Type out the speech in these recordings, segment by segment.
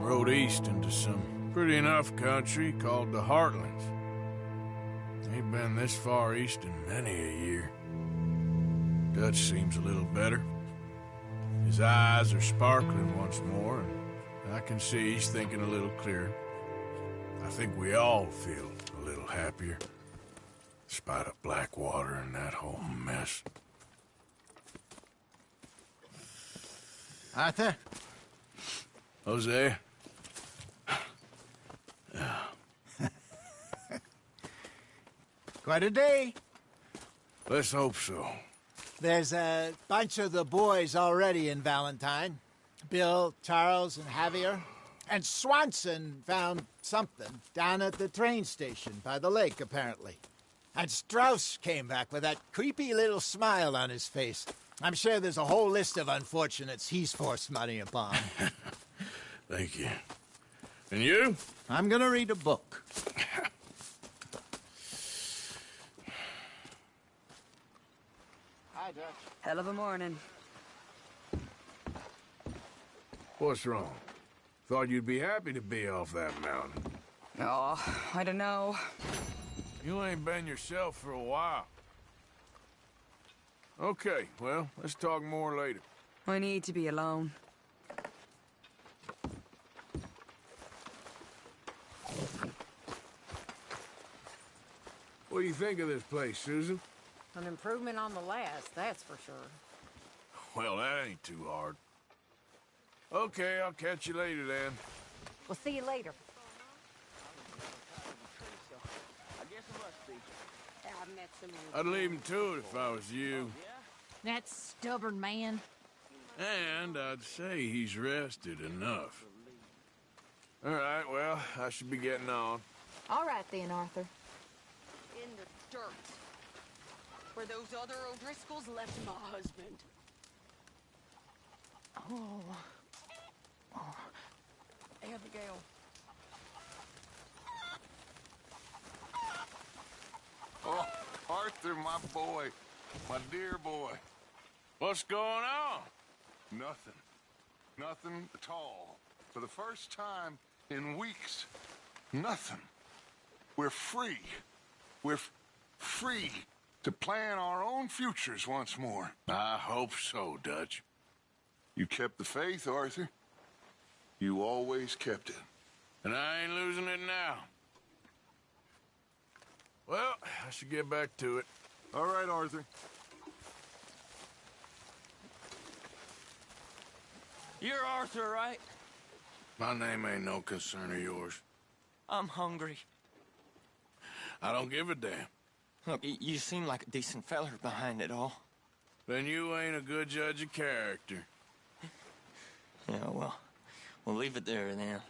rode east into some pretty enough country called the Heartlands. Ain't been this far east in many a year. Dutch seems a little better. His eyes are sparkling once more, and I can see he's thinking a little clearer. I think we all feel a little happier, despite of Blackwater and that whole mess. Arthur? Jose? Quite a day. Let's hope so. There's a bunch of the boys already in Valentine. Bill, Charles, and Javier. And Swanson found something down at the train station by the lake, apparently. And Strauss came back with that creepy little smile on his face. I'm sure there's a whole list of unfortunates he's forced money upon. Thank you. And you? I'm gonna read a book. Hi, Dutch. Hell of a morning. What's wrong? Thought you'd be happy to be off that mountain. Oh, I don't know. You ain't been yourself for a while. Okay, well, let's talk more later. I need to be alone. What do you think of this place, Susan? An improvement on the last, that's for sure. Well, that ain't too hard. Okay, I'll catch you later then. We'll see you later. I'd leave him to it if I was you. That stubborn man. And I'd say he's rested enough. All right, well, I should be getting on. All right then, Arthur. In the dirt. Where those other O'Driscolls left my husband. Oh. Abigail. Oh, Arthur, my boy. My dear boy. What's going on? Nothing. Nothing at all. For the first time in weeks, nothing. We're free. We're free to plan our own futures once more. I hope so, Dutch. You kept the faith, Arthur. You always kept it. And I ain't losing it now. Well, I should get back to it. All right, Arthur. You're Arthur, right? My name ain't no concern of yours. I'm hungry. I don't give a damn. Look, you seem like a decent feller behind it all. Then you ain't a good judge of character. Yeah, well, we'll leave it there then.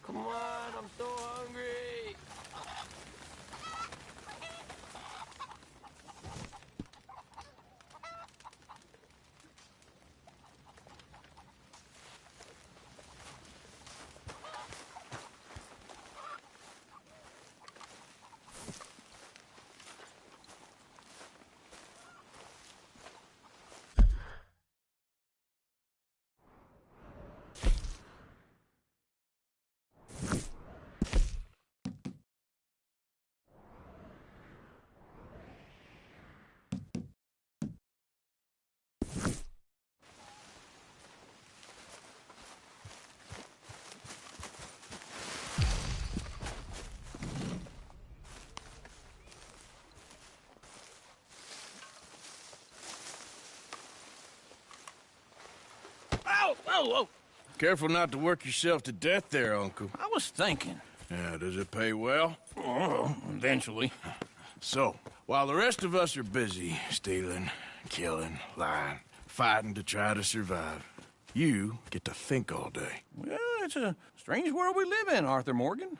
Come on, I'm so hungry. Whoa! Careful not to work yourself to death there, Uncle. I was thinking. Yeah, does it pay well? Oh, eventually. So, while the rest of us are busy stealing, killing, lying, fighting to try to survive, you get to think all day. Well, it's a strange world we live in, Arthur Morgan.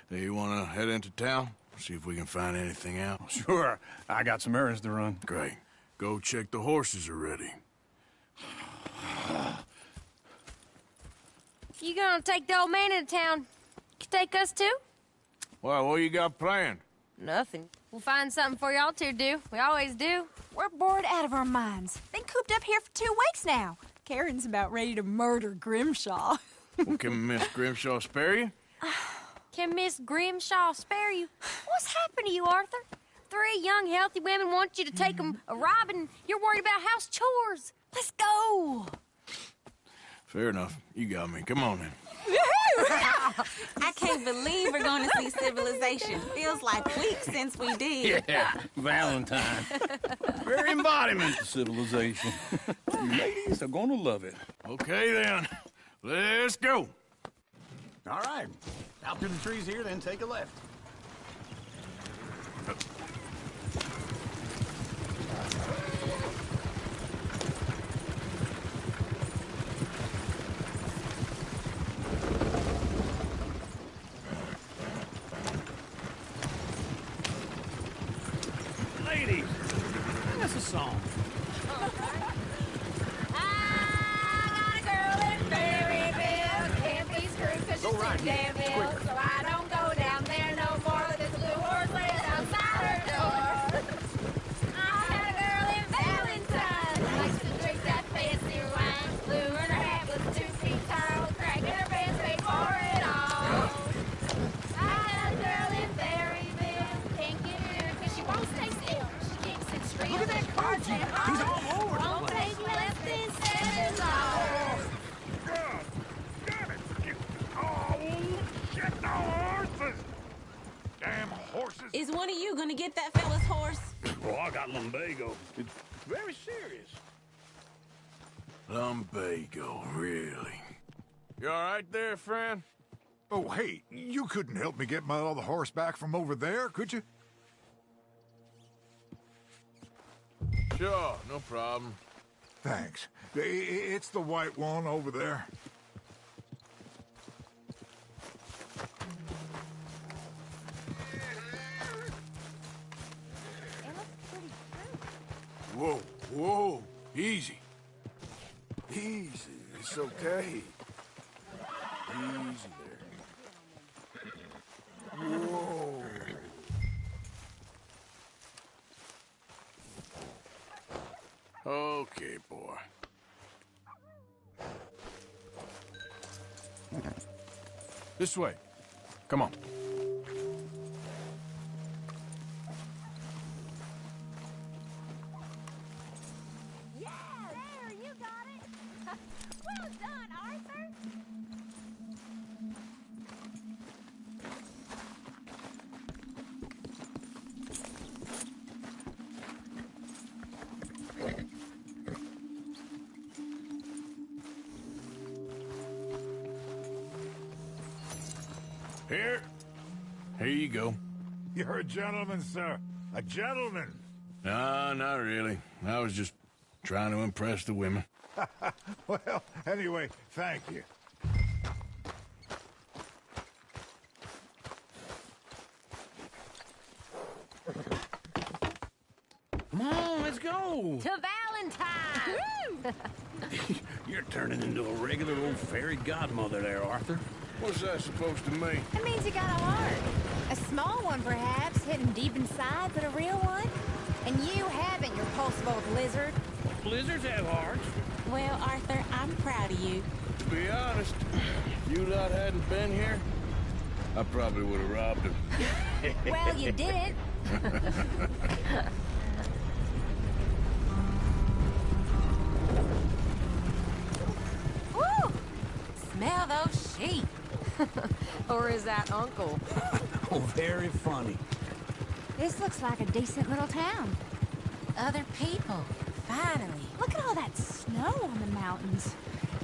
Do you want to head into town? See if we can find anything out? Sure. I got some errands to run. Great. Go check the horses are ready. You gonna take the old man into town? You take us too? Well, what you got planned? Nothing. We'll find something for y'all to do. We always do. We're bored out of our minds. Been cooped up here for 2 weeks now. Karen's about ready to murder Grimshaw. Well, can Miss Grimshaw spare you? Can Miss Grimshaw spare you? What's happened to you, Arthur? 3 young, healthy women want you to take them a robbing. You're worried about house chores. Let's go. Fair enough. You got me. Come on then. I can't believe we're going to see civilization. Feels like weeks since we did. Yeah, Valentine. Very embodiment of civilization. You ladies are gonna love it. Okay then. Let's go. All right. Out through the trees here, then take a left. Ladies, that's a song. Go right. Damn hill, so I don't go down there no more with this blue horse laid outside her door. I had a girl in Valentine that likes to drink that fancy wine. Blue in her hat was 2 feet tall, crack in her pants paid for it all. I had a girl in Berryville, can't get her because she won't stay still. She kicks and screams. Look at that coach, he's all over the place. Won't take left instead of all. Damn horses! Is one of you going to get that fella's horse? Oh, I got lumbago. It's very serious. Lumbago, really? You all right there, friend? Oh, hey, you couldn't help me get my other horse back from over there, could you? Sure, no problem. Thanks. It's the white one over there. Whoa, whoa, easy. Easy, it's okay. Easy there. Whoa. Okay, boy. This way. Come on. Well done, Arthur! Here you go. You're a gentleman, sir. A gentleman. No, not really. I was just trying to impress the women. Well, anyway, thank you. Come on, let's go. To Valentine! You're turning into a regular old fairy godmother there, Arthur. What's that supposed to mean? It means you got a heart. A small one, perhaps, hidden deep inside, but a real one. And you haven't, you repulsive old lizard. Blizzards have hearts. Well, Arthur, I'm proud of you. To be honest, if you lot hadn't been here, I probably would have robbed him. Well, you didn't. Woo! Smell those sheep. Or is that Uncle? Oh, very funny. This looks like a decent little town. Other people. Finally. Look at all that snow on the mountains.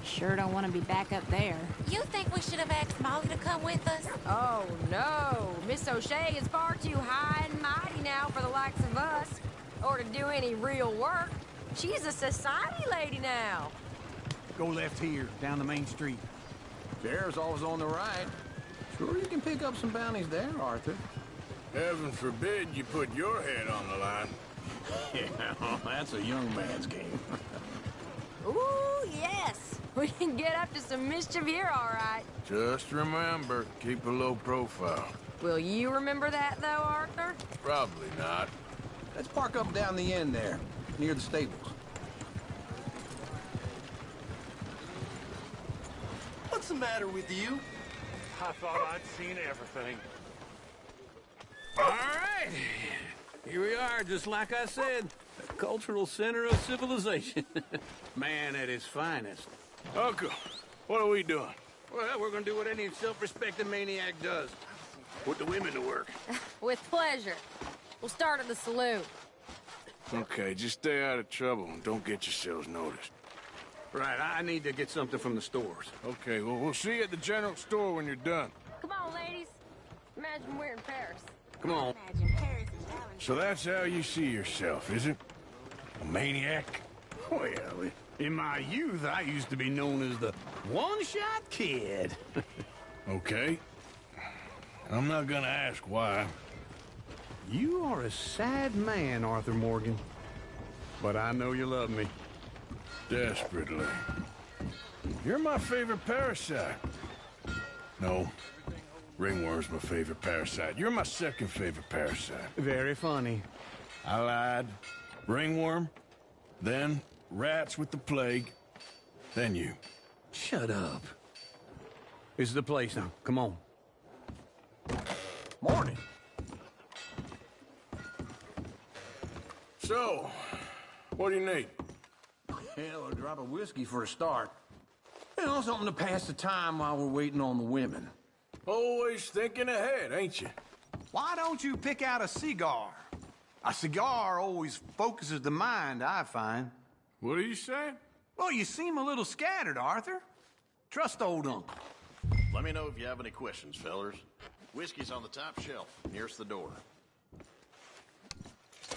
Sure don't want to be back up there. You think we should have asked Molly to come with us? Oh, no. Miss O'Shea is far too high and mighty now for the likes of us. Or to do any real work. She's a society lady now. Go left here, down the main street. There's always on the right. Sure, you can pick up some bounties there, Arthur. Heaven forbid you put your head on the line. Yeah, that's a young man's game. Ooh, yes. We can get up to some mischief here, all right. Just remember, keep a low profile. Will you remember that, though, Arthur? Probably not. Let's park up down the end there, near the stables. What's the matter with you? I thought I'd seen everything. All right. Here we are, just like I said. The cultural center of civilization. Man at his finest. Uncle, what are we doing? Well, we're gonna do what any self-respecting maniac does. Put the women to work. With pleasure. We'll start at the saloon. Okay, just stay out of trouble and don't get yourselves noticed. Right, I need to get something from the stores. Okay, well, we'll see you at the general store when you're done. Come on, ladies. Imagine we're in Paris. Come on. So that's how you see yourself, is it? A maniac? Well, in my youth, I used to be known as the one-shot kid. Okay. I'm not gonna ask why. You are a sad man, Arthur Morgan. But I know you love me. Desperately. You're my favorite parasite. No. Ringworm's my favorite parasite. You're my second favorite parasite. Very funny. I lied. Ringworm, then rats with the plague, then you. Shut up. This is the place now. Come on. Morning. So, what do you need? Hell, a drop of whiskey for a start. You know, something to pass the time while we're waiting on the women. Always thinking ahead, ain't you? Why don't you pick out a cigar? A cigar always focuses the mind, I find. What are you saying? Well, you seem a little scattered, Arthur. Trust old uncle. Let me know if you have any questions, fellers. Whiskey's on the top shelf, nearest the door.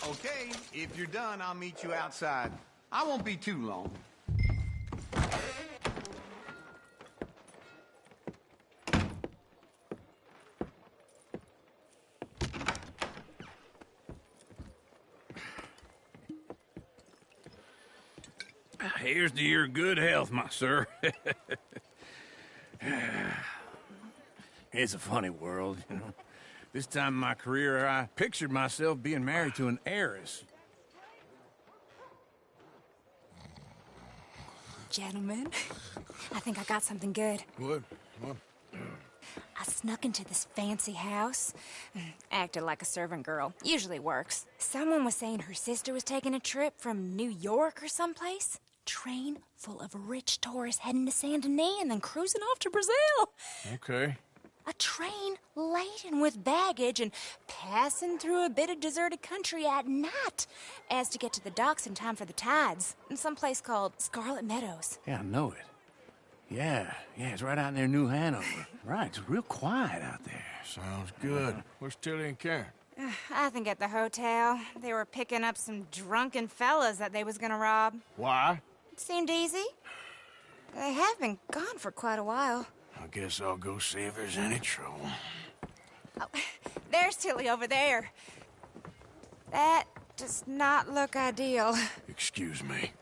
Okay, if you're done, I'll meet you outside. I won't be too long. Here's to your good health, my sir. It's a funny world, you know. This time in my career, I pictured myself being married to an heiress. Gentlemen, I think I got something good. What? I snuck into this fancy house, acted like a servant girl. Usually works. Someone was saying her sister was taking a trip from New York or someplace. Train full of rich tourists heading to Saint Denis and then cruising off to Brazil. Okay. A train laden with baggage and passing through a bit of deserted country at night as to get to the docks in time for the tides in some place called Scarlet Meadows. Yeah, I know it. Yeah, it's right out near New Hanover. Right, it's real quiet out there. Sounds good. Where's Tilly and Karen? I think at the hotel. They were picking up some drunken fellas that they was gonna rob. Why? It seemed easy. They have been gone for quite a while. I guess I'll go see if there's any trouble. Oh, there's Tilly over there. That does not look ideal. Excuse me.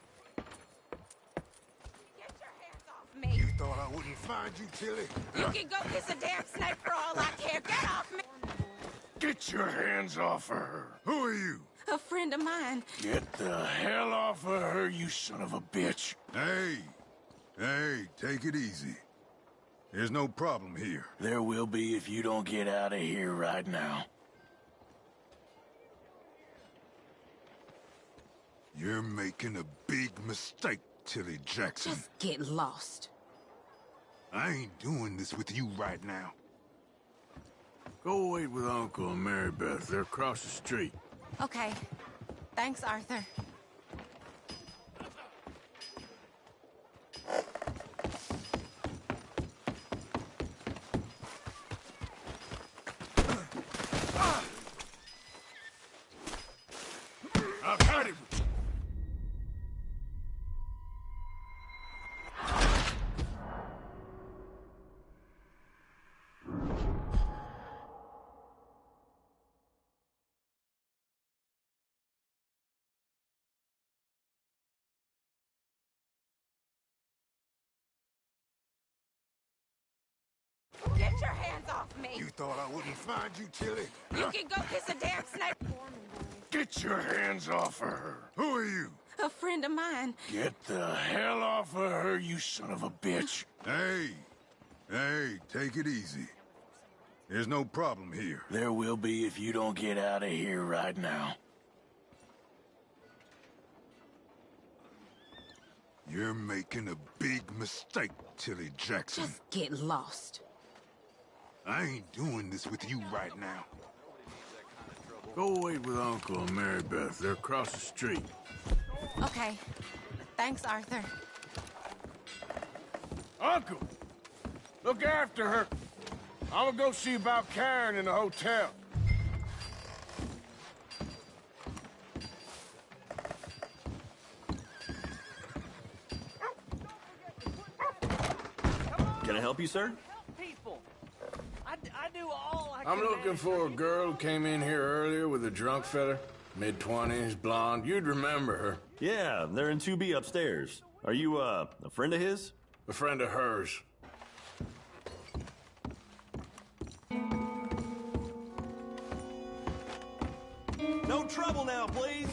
Me. You thought I wouldn't find you, Tilly? You can go kiss a damn snake for all I care. Get off me! Get your hands off her. Who are you? A friend of mine. Get the hell off of her, you son of a bitch. Hey, take it easy. There's no problem here. There will be if you don't get out of here right now. You're making a big mistake, Tilly Jackson. Just get lost. I ain't doing this with you right now. Go wait with Uncle and Mary Beth. They're across the street. Okay. Thanks, Arthur. I've had it. Get your hands off me! You thought I wouldn't find you, Tilly? You can go kiss a damn snake! Get your hands off of her. Who are you? A friend of mine. Get the hell off of her, you son of a bitch. Hey, take it easy. There's no problem here. There will be if you don't get out of here right now. You're making a big mistake, Tilly Jackson. Just get lost. I ain't doing this with you right now. Go wait with Uncle and Mary Beth. They're across the street. Okay. Thanks, Arthur. Uncle! Look after her. I'm gonna go see about Karen in the hotel. Can I help you, sir? I do all I I'm looking for a girl who came in here earlier with a drunk fella. Mid-20s, blonde. You'd remember her. Yeah, they're in 2B upstairs. Are you, a friend of his? A friend of hers. No trouble now, please.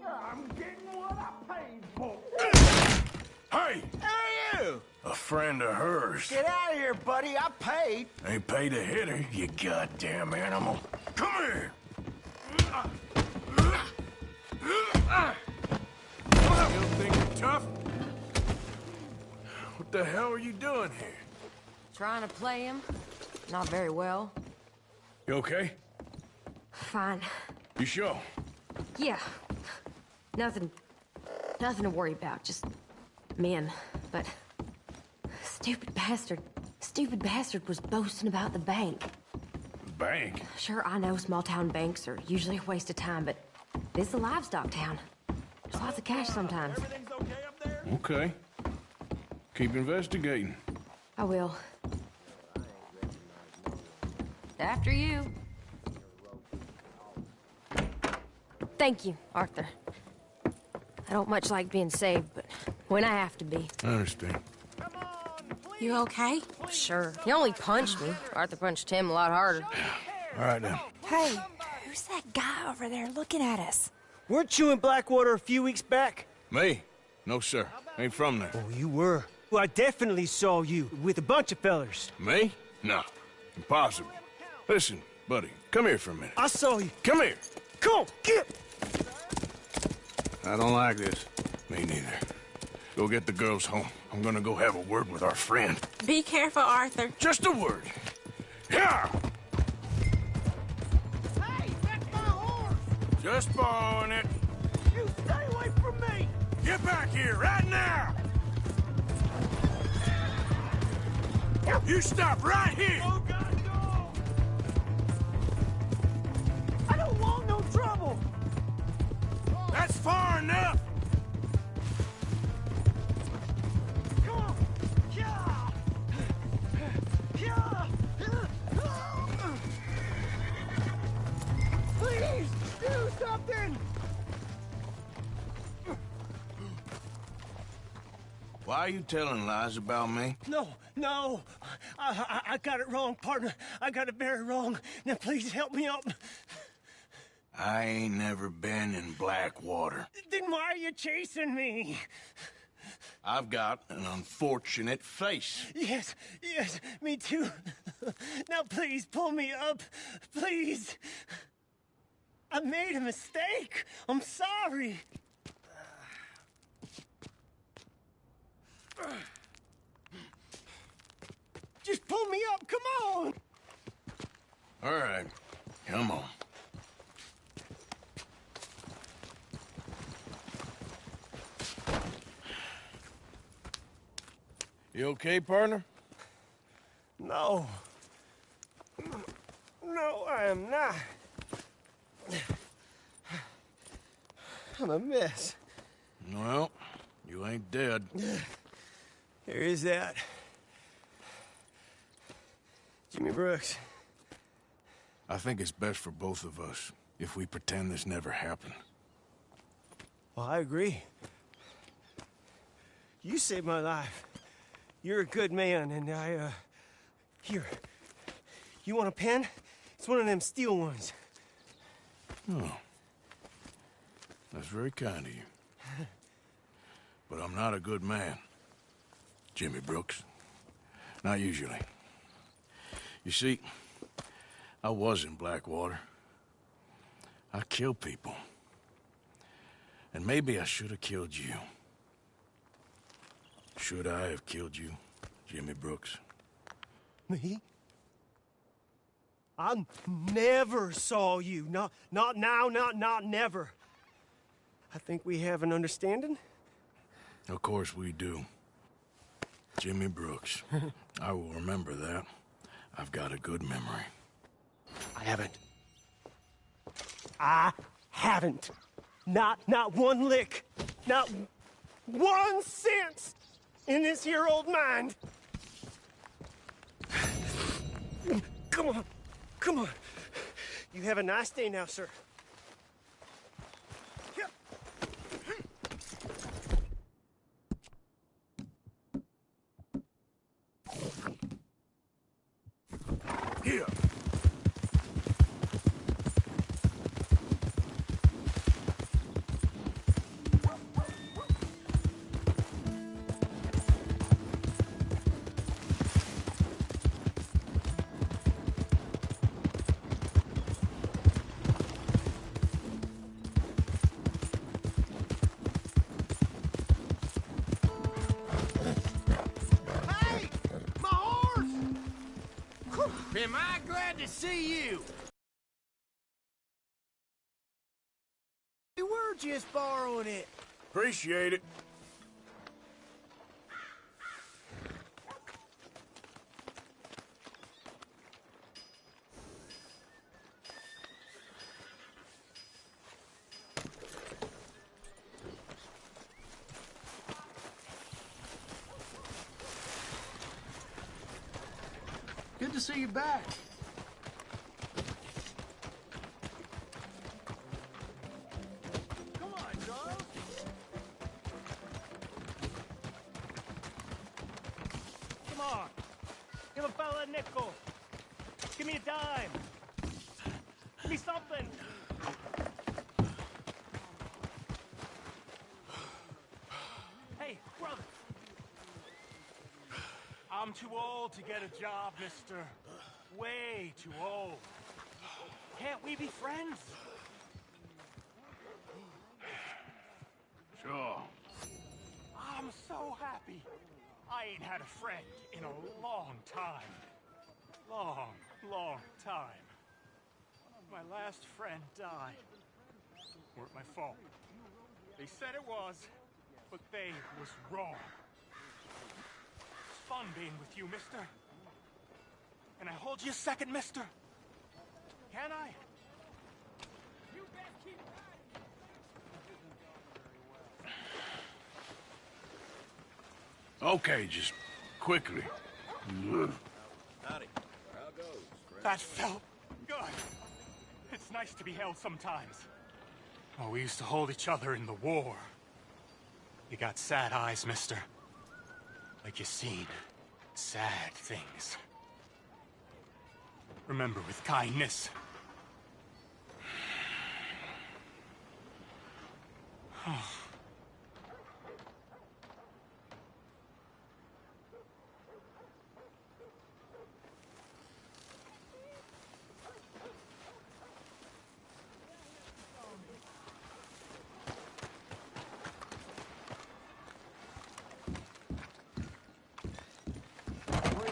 I'm getting what I paid for. Hey! Who are you? A friend of hers. Get out of here, buddy. I paid. Ain't paid to hit her, you goddamn animal. Come here! You think you're tough? What the hell are you doing here? Trying to play him. Not very well. You okay? Fine. You sure? Yeah. Nothing to worry about. Just men. But stupid bastard was boasting about the bank. Bank? Sure, I know small town banks are usually a waste of time, but this is a livestock town. There's lots of cash sometimes. Okay. Keep investigating. I will. After you. Thank you, Arthur. I don't much like being saved, but when I have to be. I understand. You okay? Sure. He only punched me. Arthur punched him a lot harder. All right, then. Hey, who's that guy over there looking at us? Weren't you in Blackwater a few weeks back? Me? No, sir. Ain't from there. Oh, you were. Well, I definitely saw you with a bunch of fellers. Me? No. Impossible. Listen, buddy, come here for a minute. I saw you. Come here. Come on, get! I don't like this. Me neither. Go get the girls home. I'm gonna go have a word with our friend. Be careful, Arthur. Just a word. Yeah! Hey, that's my horse! Just borrowing it. You stay away from me! Get back here, right now! You stop right here! Oh, God, no! I don't want no trouble! That's far enough! Come on! Yeah! Yeah! Please, do something! Why are you telling lies about me? No. I got it wrong, partner. I got it very wrong. Now, please help me up. I ain't never been in Blackwater. Then why are you chasing me? I've got an unfortunate face. Yes, me too. Now, please, pull me up. Please. I made a mistake. I'm sorry. Just pull me up, come on! All right, come on. You okay, partner? No. No, I am not. I'm a mess. Well, you ain't dead. There is that. Jimmy Brooks. I think it's best for both of us if we pretend this never happened. Well, I agree. You saved my life. You're a good man, and Here. You want a pen? It's one of them steel ones. Oh. That's very kind of you. But I'm not a good man, Jimmy Brooks. Not usually. You see, I was in Blackwater. I killed people. And maybe I should have killed you. Should I have killed you, Jimmy Brooks? Me? I never saw you. Not now, not never. I think we have an understanding. Of course we do. Jimmy Brooks. I will remember that. I've got a good memory. I haven't. Not one lick. Not 1 cent in this here old mind. Come on. Come on. You have a nice day now, sir. Here. Am I glad to see you? We were just borrowing it. Appreciate it. Good to see you back. Come on, Charles. Come on. Give a fella a nickel. Give me a dime. Give me something. Hey, brother. I'm too old to get a job, mister. Way too old. Can't we be friends? Sure. I'm so happy. I ain't had a friend in a long time. Long time. My last friend died. Weren't my fault. They said it was, but they was wrong. It's fun being with you, mister. Can I hold you a second, mister? Can I? You best keep riding. Okay, just quickly. Howdy. How goes, friend? That felt good. It's nice to be held sometimes. Oh, we used to hold each other in the war. You got sad eyes, mister. Like you seen sad things. Remember with kindness.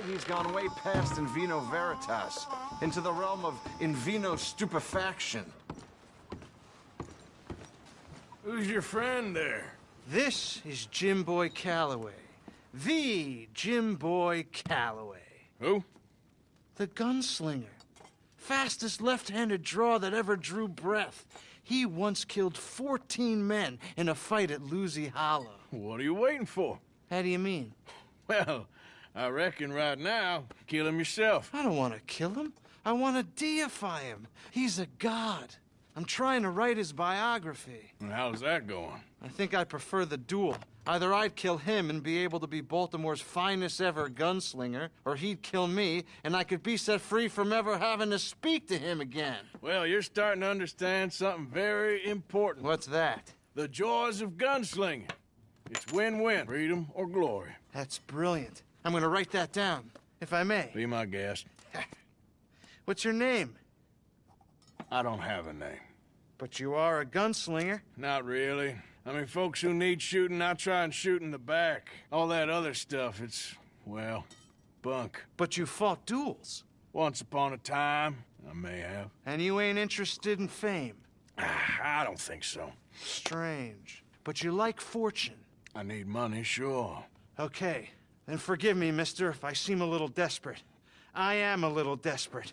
He's gone way past in vino veritas, into the realm of in vino stupefaction. Who's your friend there? This is Jim Boy Calloway. The Jim Boy Calloway. Who? The gunslinger. Fastest left-handed draw that ever drew breath. He once killed 14 men in a fight at Lucy Hollow. What are you waiting for? How do you mean? Well, I reckon right now, kill him yourself. I don't want to kill him. I want to deify him. He's a god. I'm trying to write his biography. And how's that going? I think I prefer the duel. Either I'd kill him and be able to be Baltimore's finest ever gunslinger, or he'd kill me and I could be set free from ever having to speak to him again. Well, you're starting to understand something very important. What's that? The joys of gunslinging. It's win-win, freedom or glory. That's brilliant. I'm gonna write that down, if I may. Be my guest. What's your name? I don't have a name. But you are a gunslinger. Not really. I mean, folks who need shooting, I try and shoot in the back. All that other stuff, it's, well, bunk. But you fought duels. Once upon a time, I may have. And you ain't interested in fame. I don't think so. Strange. But you like fortune. I need money, sure. Okay. Then forgive me, mister, if I seem a little desperate. I am a little desperate.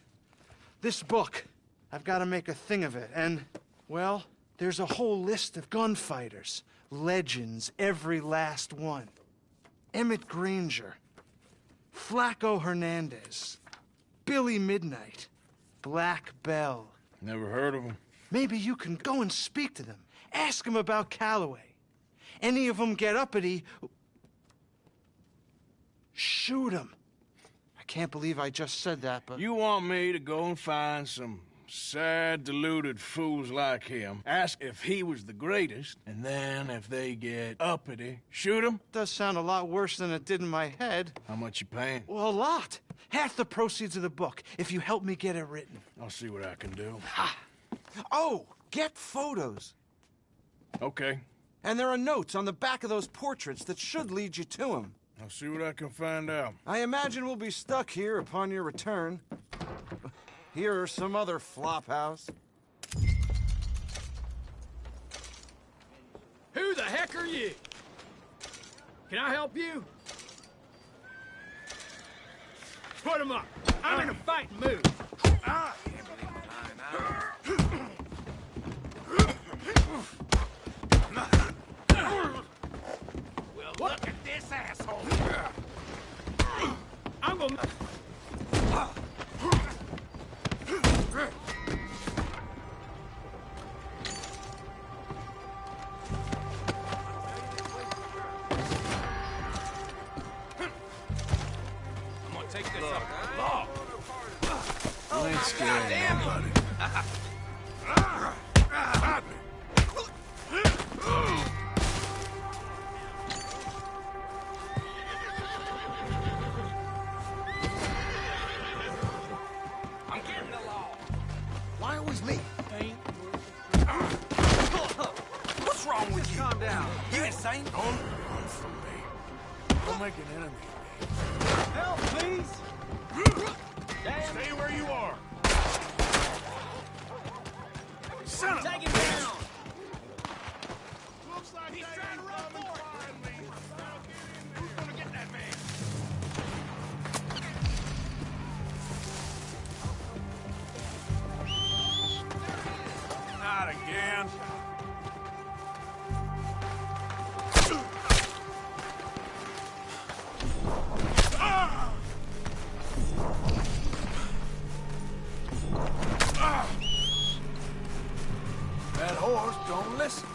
This book, I've got to make a thing of it, and, well, there's a whole list of gunfighters. Legends, every last one. Emmett Granger, Flaco Hernandez, Billy Midnight, Black Bell. Never heard of them. Maybe you can go and speak to them. Ask them about Calloway. Any of them get uppity, shoot them. I can't believe I just said that, but... You want me to go and find some sad, deluded fools like him, ask if he was the greatest, and then if they get uppity, shoot him? Does sound a lot worse than it did in my head. How much you paying? Well, a lot. Half the proceeds of the book, if you help me get it written. I'll see what I can do. Ha! Oh, get photos. Okay. And there are notes on the back of those portraits that should lead you to him. I'll see what I can find out. I imagine we'll be stuck here upon your return. Here or some other flophouse. Who the heck are you? Can I help you? Put him up. I'm in a fighting mood. Well, look at this asshole. I'm gonna... Take this up. You ain't scaring nobody. I'm getting the law. Why always me? What's wrong with you? Calm down. You insane? Don't run from me. Don't make an enemy. Help, please! Stay where you are. Son of a... Take him down! Looks like he's trying to run for it. Who's gonna get that man? Not again. That horse don't listen.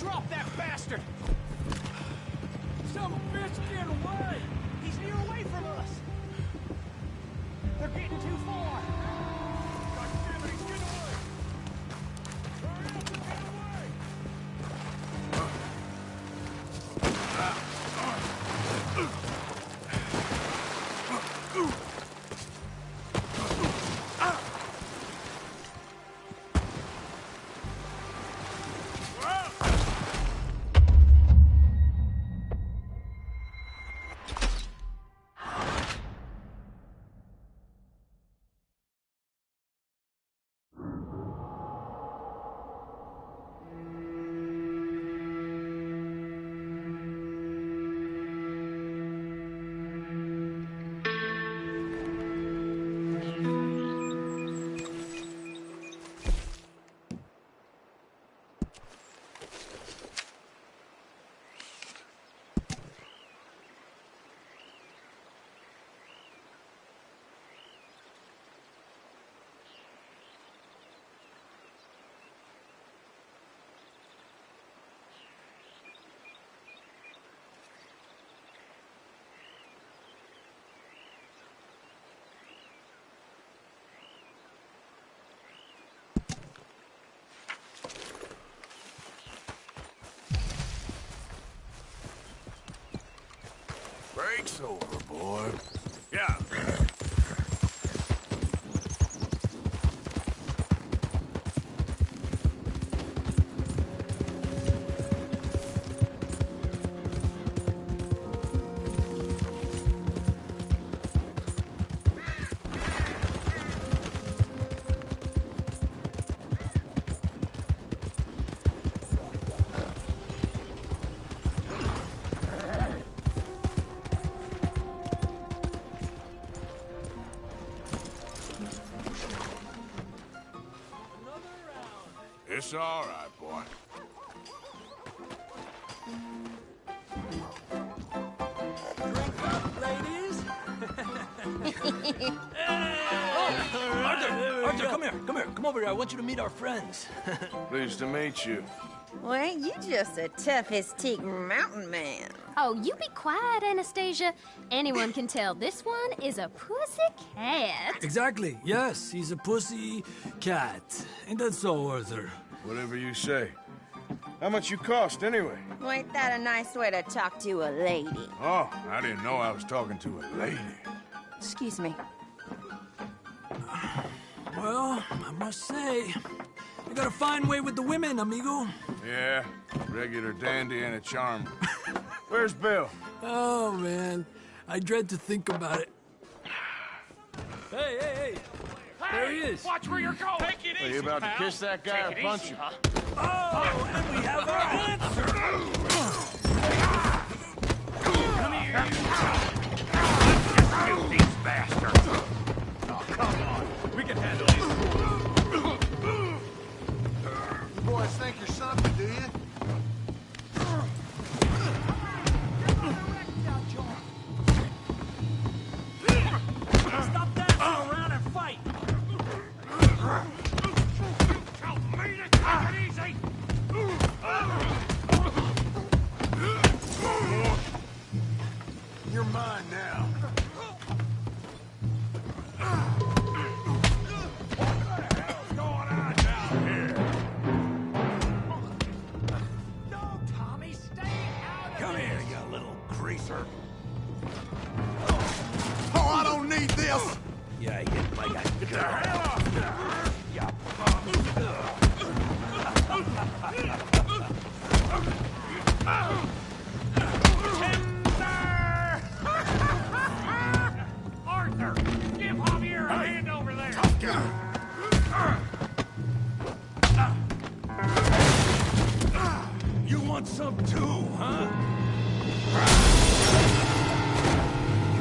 Drop that bastard! Some bitch, get away! He's near away from us! They're getting too far! God damn it, he's getting away! Hurry up and get away! Break's over, boy. Yeah. It's all right, boy. Drink up, ladies! Arthur, come here, come over here. I want you to meet our friends. Pleased to meet you. Well, ain't you just a tough Histique mountain man? Oh, you be quiet, Anastasia. Anyone can tell this one is a pussy cat. Exactly, yes, he's a pussy cat. Ain't that so, Arthur? Whatever you say. How much you cost, anyway? Well, ain't that a nice way to talk to a lady? Oh, I didn't know I was talking to a lady. Excuse me. Well, I must say, you got a fine way with the women, amigo. Yeah, regular dandy and a charmer. Where's Bill? Oh, man, I dread to think about it. Hey! There he is. Watch where you're going. Take it easy, Are you about pal. to kiss that guy or punch him? Oh, and we have our answer. Come here, you these bastards. Oh, come on. We can handle these. You boys think you're something, do you? Stop dancing around and fight. Tell me to take it easy. You're mine now. What the hell's going on down here? No, Tommy, stay out of Come here, you little greaser. Oh, I don't need this! Yeah, you get like a get the hell off there! Yeah. Arthur, give Javier a hand over there. Tough guy. You want some too, huh?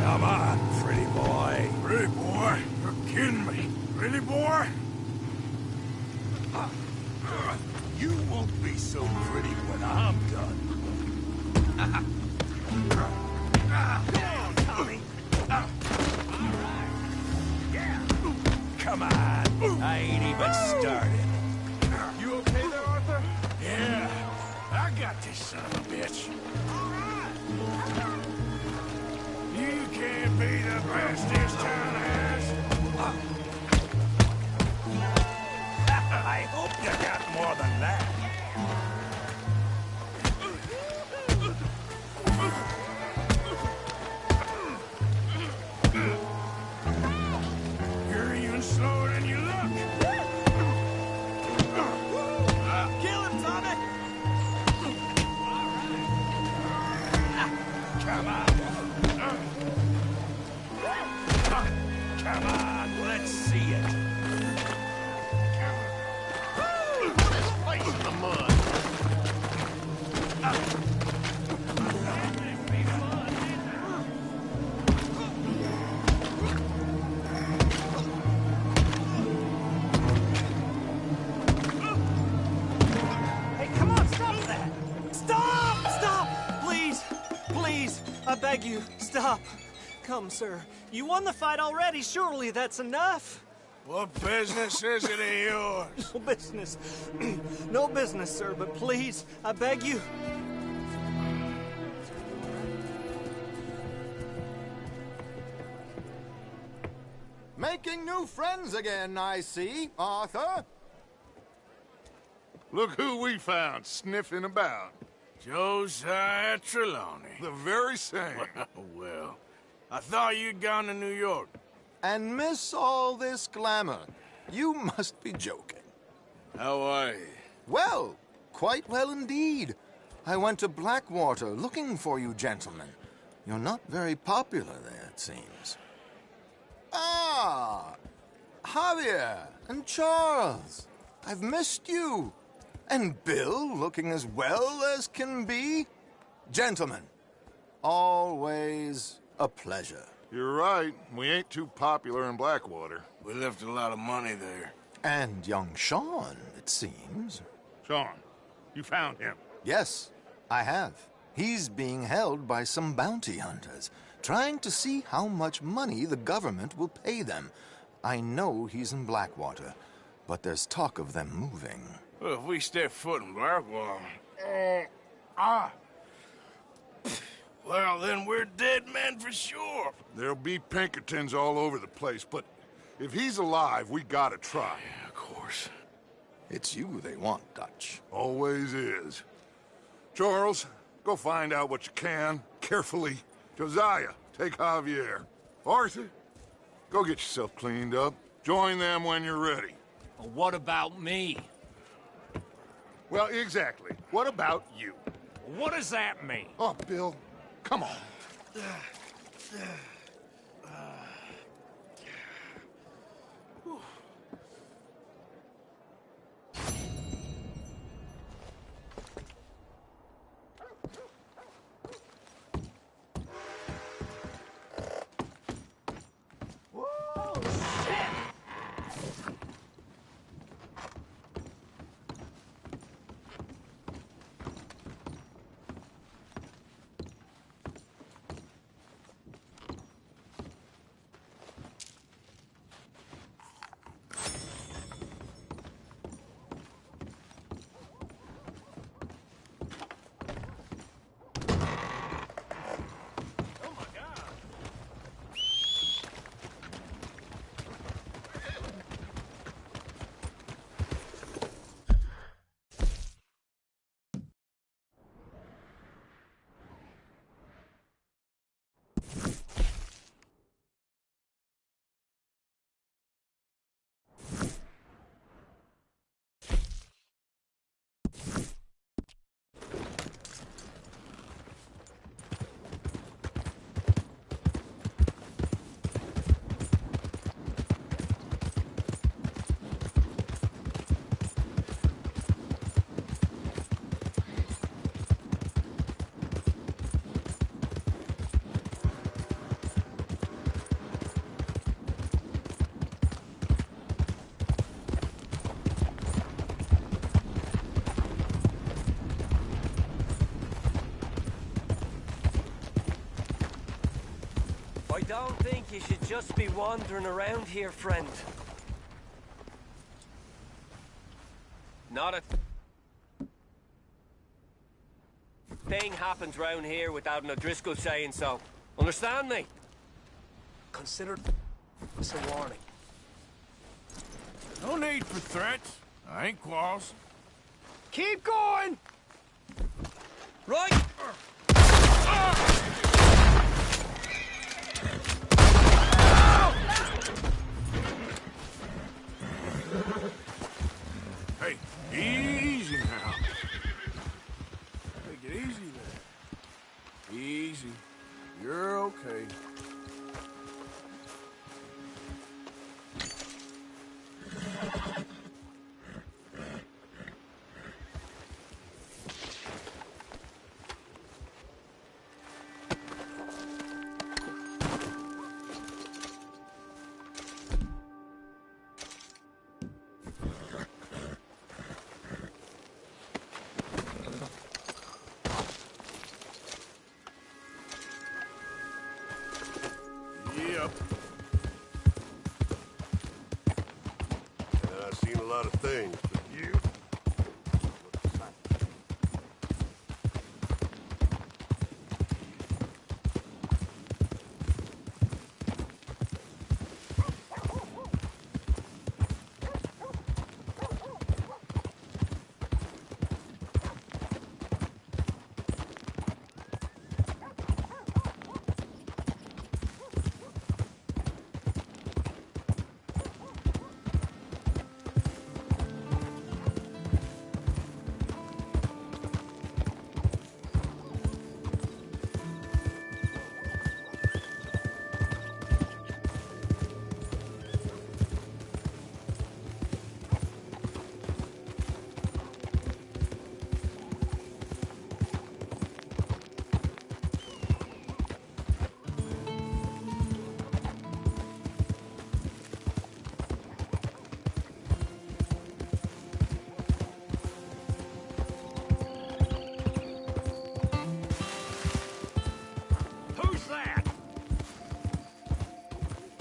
Come on, pretty boy. Pretty boy? You're kidding me. Really, boy? You won't be so pretty when I'm done. Go on, Tommy. All right. Yeah. Come on. I ain't even started. You okay there, Arthur? Yeah. I this son of a bitch. You can't be the best this town has. I hope you got more than that. You're even slower than you look. Kill him, Tommy! Come on. Come on, let's see it. Put his face in the mud. Hey, come on, stop that! Stop! Stop! Please! Please! I beg you, stop! Come, sir. You won the fight already. Surely that's enough. What business is it of yours? No business. No business, sir, but please, I beg you. Making new friends again, I see, Arthur. Look who we found sniffing about. Josiah Trelawney. The very same. Well, I thought you'd gone to New York. And miss all this glamour. You must be joking. How are you? Well, quite well indeed. I went to Blackwater looking for you gentlemen. You're not very popular there, it seems. Ah, Javier and Charles. I've missed you. And Bill looking as well as can be. Gentlemen, always a pleasure. You're right. We ain't too popular in Blackwater. We left a lot of money there. And young Sean, it seems. Sean, you found him? Yes, I have. He's being held by some bounty hunters, trying to see how much money the government will pay them. I know he's in Blackwater, but there's talk of them moving. Well, if we step foot in Blackwater... Well, then we're dead men for sure. There'll be Pinkertons all over the place, but if he's alive, we gotta try. Yeah, of course. It's you they want, Dutch. Always is. Charles, go find out what you can, carefully. Josiah, take Javier. Arthur, go get yourself cleaned up. Join them when you're ready. Well, what about me? Well, exactly. What about you? What does that mean? Oh, Bill, come on. I don't think you should just be wandering around here, friend. Not a... thing happens round here without an O'Driscoll saying so. Understand me? Consider this a warning. No need for threats. I ain't quarrels. Keep going! Right! Hey, easy now. Take it easy there. Easy. You're okay. Yep. I've seen a lot of things, but you?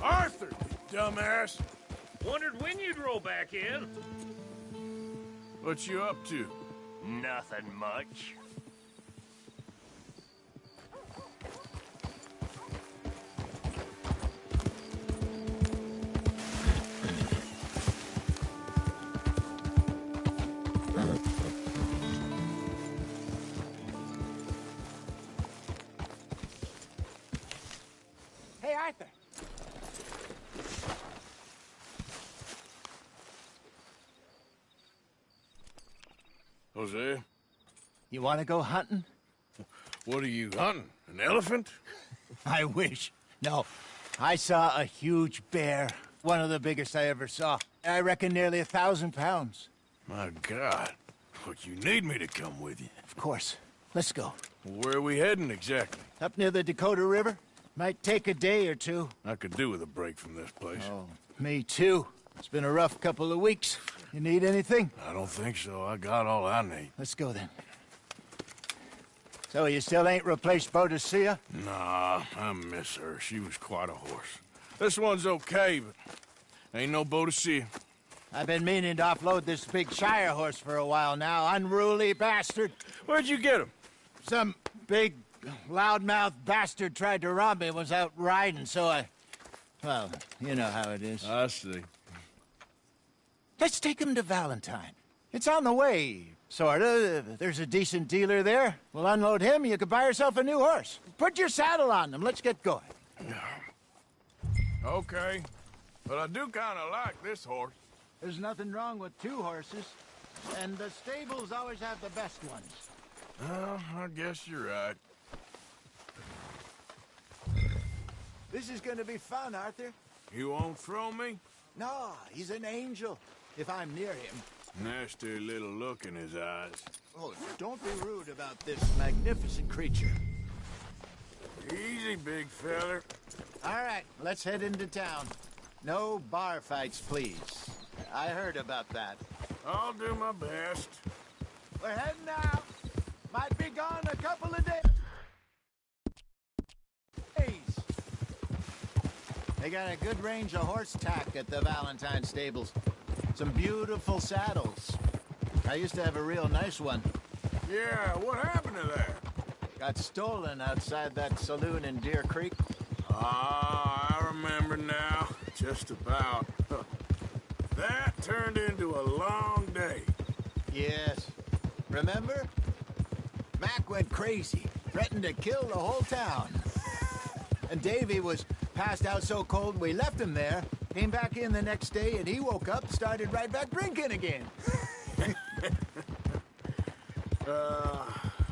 Arthur, you dumbass. Wondered when you'd roll back in. What you up to? Nothing much. Hey, Arthur. Jose? You want to go hunting? What are you hunting? An elephant? I wish. No. I saw a huge bear. One of the biggest I ever saw. I reckon nearly 1,000 pounds. My God. Look, you need me to come with you. Of course. Let's go. Where are we heading exactly? Up near the Dakota River. Might take a day or two. I could do with a break from this place. Oh, me too. It's been a rough couple of weeks. You need anything? I don't think so. I got all I need. Let's go then. So you still ain't replaced Boadicea? Nah, I miss her. She was quite a horse. This one's okay, but ain't no Boadicea. I've been meaning to offload this big Shire horse for a while now. Unruly bastard. Where'd you get him? Some big, loudmouth bastard tried to rob me and was out riding, so I... Well, you know how it is. I see. Let's take him to Valentine. It's on the way, sorta. There's a decent dealer there. We'll unload him, you can buy yourself a new horse. Put your saddle on them, let's get going. Okay, but I do kind of like this horse. There's nothing wrong with two horses, and the stables always have the best ones. Well, I guess you're right. This is gonna be fun, Arthur. You won't throw me? No, he's an angel, if I'm near him. Nasty little look in his eyes. Oh, don't be rude about this magnificent creature. Easy, big feller. All right, let's head into town. No bar fights, please. I heard about that. I'll do my best. We're heading out. Might be gone a couple of days. They got a good range of horse tack at the Valentine stables. Some beautiful saddles. I used to have a real nice one. Yeah, what happened to that? got stolen outside that saloon in Deer Creek. Ah, I remember now. Just about. That turned into a long day. Yes. Remember? Mac went crazy, threatened to kill the whole town. And Davy was passed out so cold we left him there, came back in the next day, and he woke up, started right back drinking again.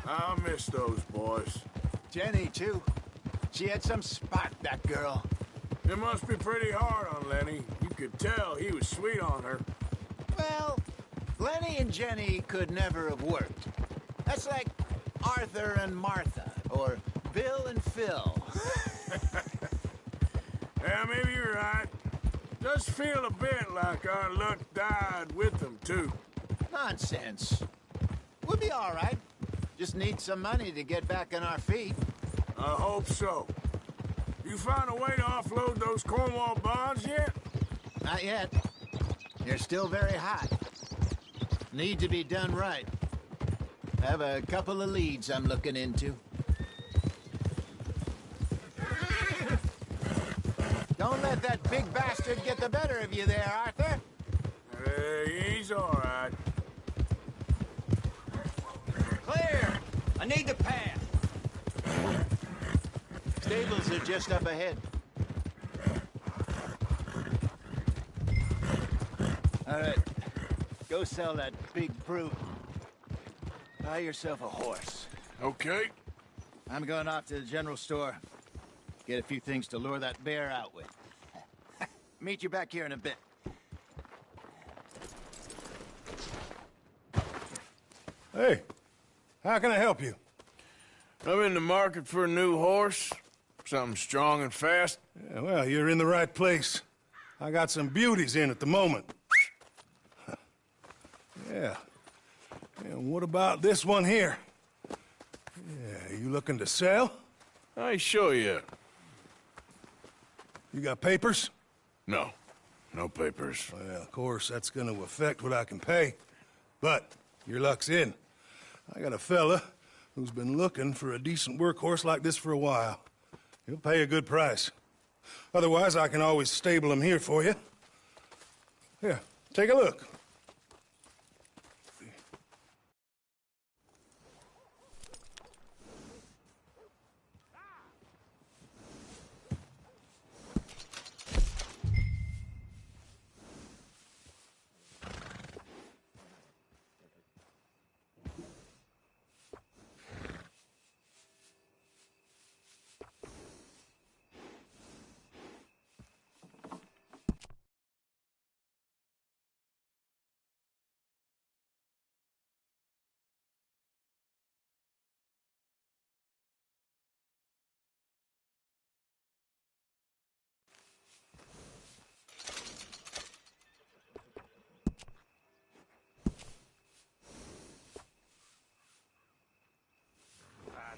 I'll miss those boys. Jenny, too. She had some spot, that girl. It must be pretty hard on Lenny. You could tell he was sweet on her. Well, Lenny and Jenny could never have worked. That's like Arthur and Martha, or Bill and Phil. Yeah, maybe you're right. Does feel a bit like our luck died with them, too. Nonsense. We'll be all right. Just need some money to get back on our feet. I hope so. You found a way to offload those Cornwall bonds yet? Not yet. They're still very hot. Need to be done right. I have a couple of leads I'm looking into. Don't let that big bastard get the better of you there, Arthur. He's all right. Clear! I need the path. Stables are just up ahead. All right. Go sell that big brute. Buy yourself a horse. Okay. I'm going off to the general store. Get a few things to lure that bear out with. Meet you back here in a bit. Hey, how can I help you? I'm in the market for a new horse. Something strong and fast. Yeah, well, you're in the right place. I got some beauties in at the moment. Yeah. And what about this one here? Yeah, you looking to sell? I show you. You got papers? No. No papers. Well, of course, that's gonna affect what I can pay. But your luck's in. I got a fella who's been looking for a decent workhorse like this for a while. He'll pay a good price. Otherwise, I can always stable him here for you. Here, take a look.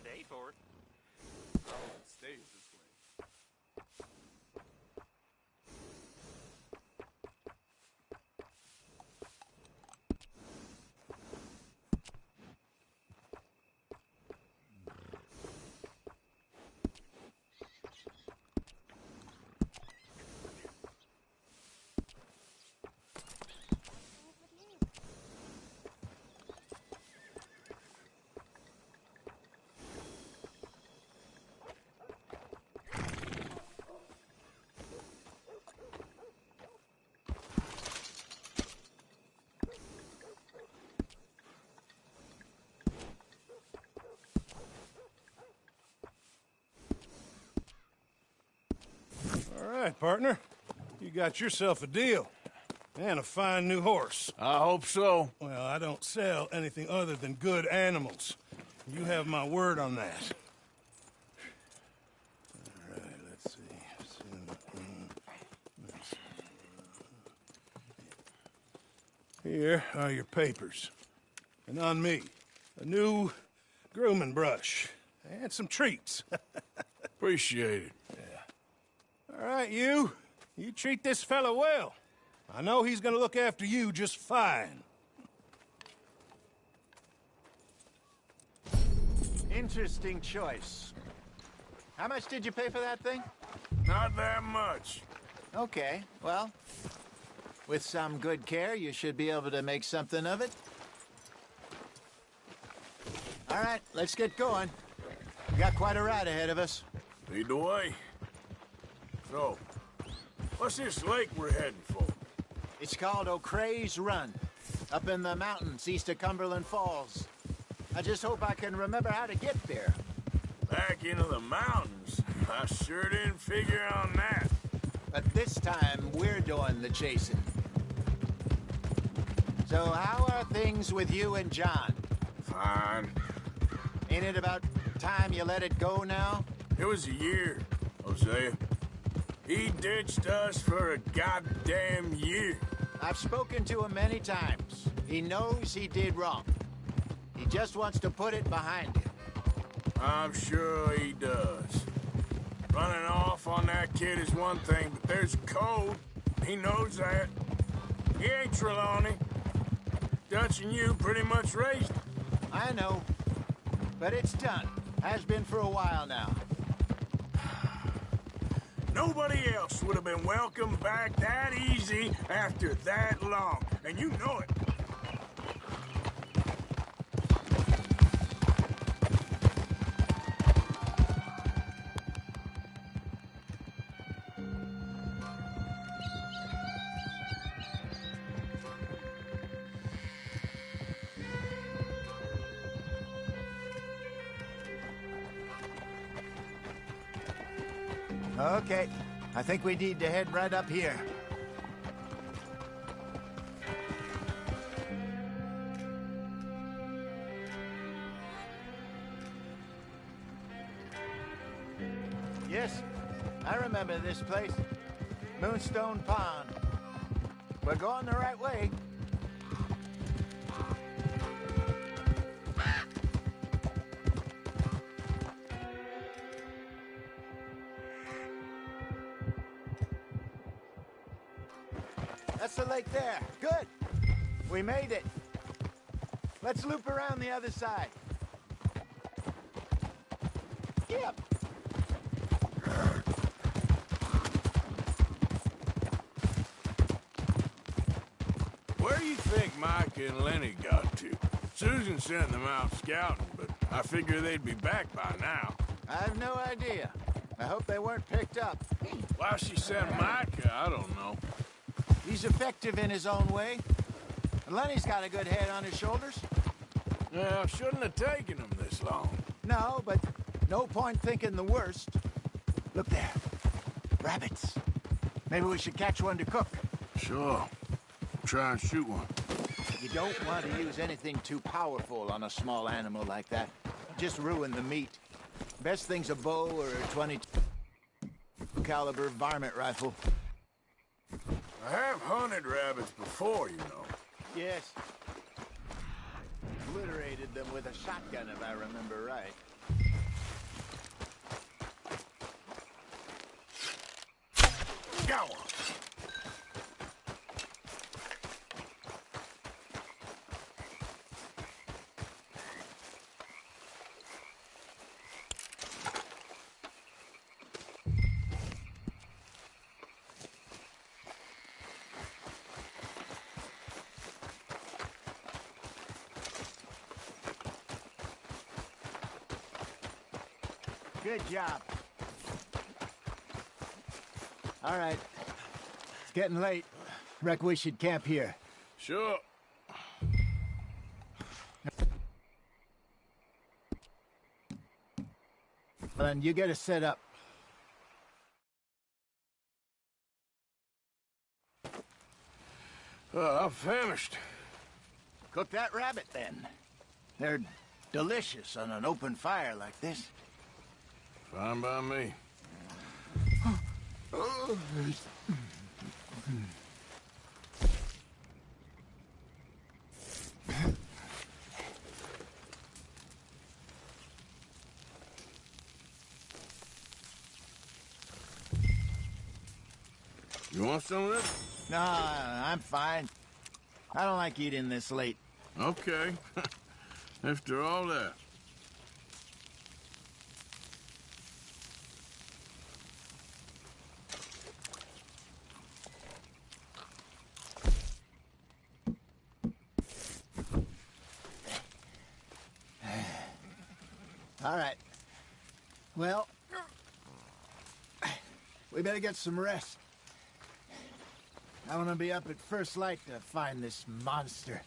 Day for it. Oh, it stays this way. All right, partner. You got yourself a deal. And a fine new horse. I hope so. Well, I don't sell anything other than good animals. You have my word on that. All right, let's see. Here are your papers. And on me, a new grooming brush. And some treats. Appreciate it. Yeah. All right, you. You treat this fella well. I know he's gonna look after you just fine. Interesting choice. How much did you pay for that thing? Not that much. Okay, well, with some good care, you should be able to make something of it. All right, let's get going. We got quite a ride ahead of us. Lead the way. So, what's this lake we're heading for? It's called O'Creagh's Run, up in the mountains east of Cumberland Falls. I just hope I can remember how to get there. Back into the mountains? I sure didn't figure on that. But this time, we're doing the chasing. So how are things with you and John? Fine. Ain't it about time you let it go now? It was a year, Hosea. He ditched us for a goddamn year. I've spoken to him many times. He knows he did wrong. He just wants to put it behind him. I'm sure he does. Running off on that kid is one thing, but there's code. He knows that. He ain't Trelawney. Dutch and you pretty much raised him. I know. But it's done. Has been for a while now. Nobody else would have been welcomed back that easy after that long. And you know it. Okay, I think we need to head right up here. Yes, I remember this place. Moonstone Pond. We're going the right way. That's the lake there. Good. We made it. Let's loop around the other side. Yep. Where do you think Mike and Lenny got to? Susan sent them out scouting, but I figure they'd be back by now. I have no idea. I hope they weren't picked up. Why she sent Mike, I don't know. He's effective in his own way. Lenny's got a good head on his shoulders. Yeah, shouldn't have taken him this long. No, but no point thinking the worst. Look there. Rabbits. Maybe we should catch one to cook. Sure. Try and shoot one. You don't want to use anything too powerful on a small animal like that. Just ruin the meat. Best thing's a bow or a 22 caliber varmint rifle. I have hunted rabbits before, you know. Yes. Obliterated them with a shotgun, if I remember right. Got one. Good job. All right. It's getting late. Reckon we should camp here. Sure. Then you get us set up. I'm famished. Cook that rabbit, then. They're delicious on an open fire like this. Fine by me. You want some of this? No, I'm fine. I don't like eating this late. Okay. After all that. All right. Well, we better get some rest. I want to be up at first light to find this monster.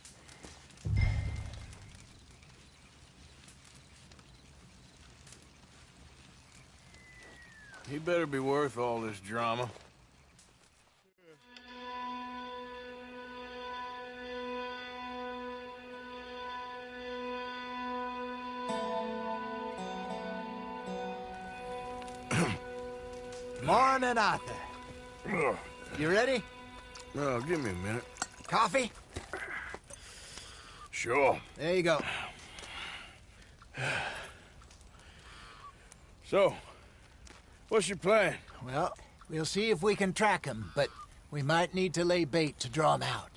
He better be worth all this drama. Morning, Arthur. You ready? Well, give me a minute. Coffee? Sure. There you go. So, what's your plan? Well, we'll see if we can track him, but we might need to lay bait to draw him out.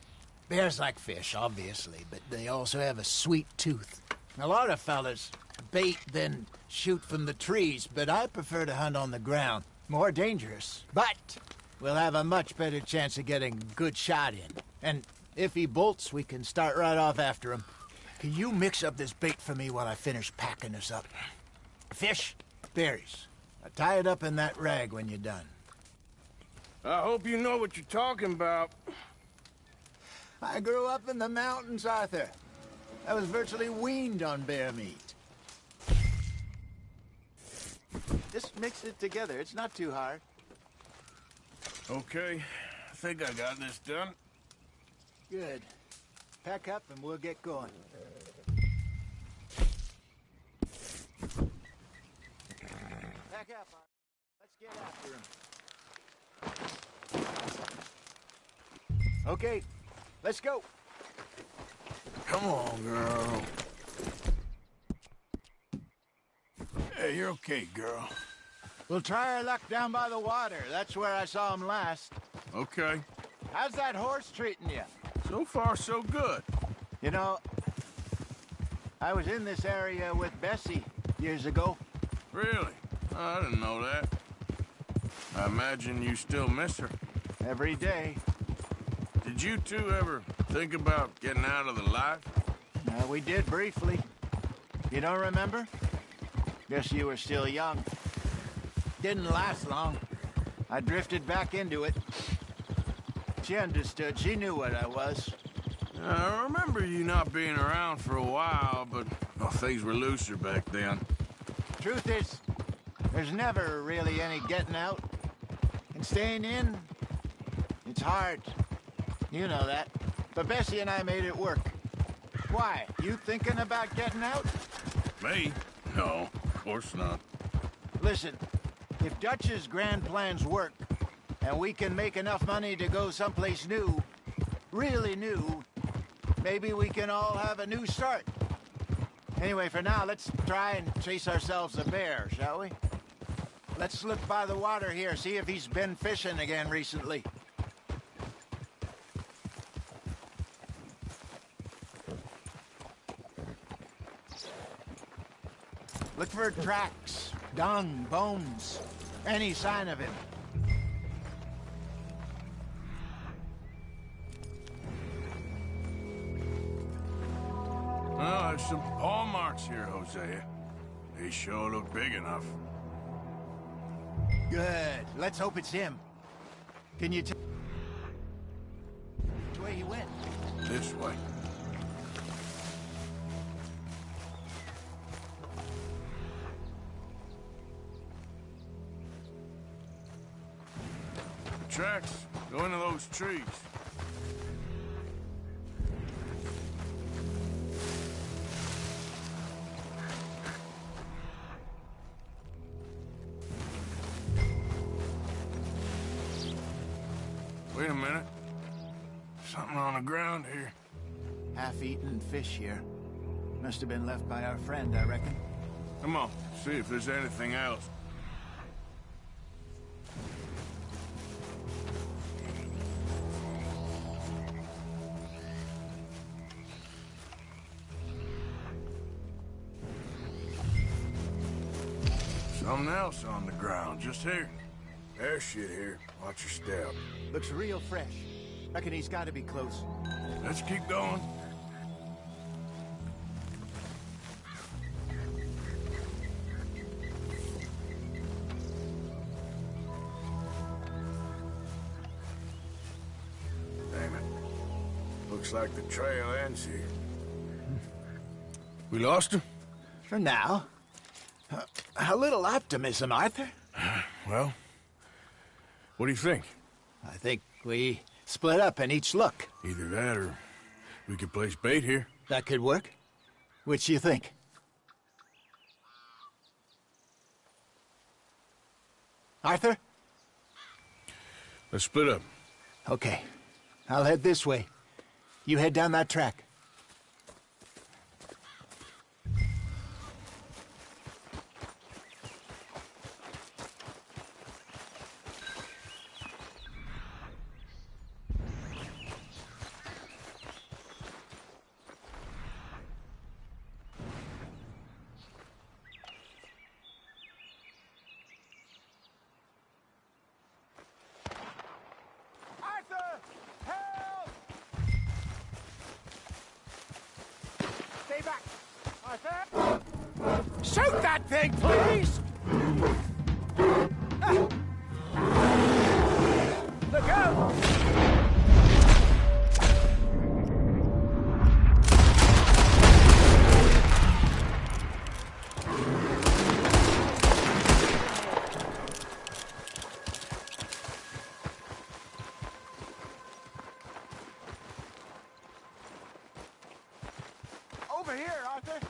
Bears like fish, obviously, but they also have a sweet tooth. A lot of fellas bait, then shoot from the trees, but I prefer to hunt on the ground. More dangerous, but we'll have a much better chance of getting a good shot in. And if he bolts, we can start right off after him. Can you mix up this bait for me while I finish packing this up? Fish, berries. Tie it up in that rag when you're done. I hope you know what you're talking about. I grew up in the mountains, Arthur. I was virtually weaned on bear meat. Just mix it together. It's not too hard. Okay, I think I got this done. Good. Pack up and we'll get going. Pack up, Arthur. Let's get after him. Okay, let's go. Come on, girl. Hey, you're okay, girl. We'll try our luck down by the water. That's where I saw him last. Okay. How's that horse treating you? So far, so good. You know, I was in this area with Bessie years ago. Really? Oh, I didn't know that. I imagine you still miss her. Every day. Did you two ever think about getting out of the life? We did briefly. You don't remember? Guess you were still young. Didn't last long. I drifted back into it. She understood. She knew what I was. I remember you not being around for a while, but well, things were looser back then. Truth is, there's never really any getting out. And staying in, it's hard. You know that. But Bessie and I made it work. Why? You thinking about getting out? Me? No, of course not. Listen, if Dutch's grand plans work, and we can make enough money to go someplace new, really new, maybe we can all have a new start. Anyway, for now, let's try and chase ourselves a bear, shall we? Let's look by the water here, see if he's been fishing again recently. Look for tracks, dung, bones, any sign of him. Well, there's some paw marks here, Hosea. They sure look big enough. Good. Let's hope it's him. Can you tell which way he went? This way. The tracks go into those trees. Wait a minute. Something on the ground here. Half-eaten fish here. Must have been left by our friend, I reckon. Come on, see if there's anything else. Something else on the ground, just here. There's shit here. Watch your step. Looks real fresh. Reckon he's got to be close. Let's keep going. Looks like the trail ends here. We lost him? For now. A little optimism, Arthur. Well, what do you think? I think we split up and each look. Either that or we could place bait here. That could work. Which do you think? Arthur? Let's split up. Okay. I'll head this way. You head down that track. Stay back! Arthur! Shoot that thing, please! Look out! Over here, Arthur!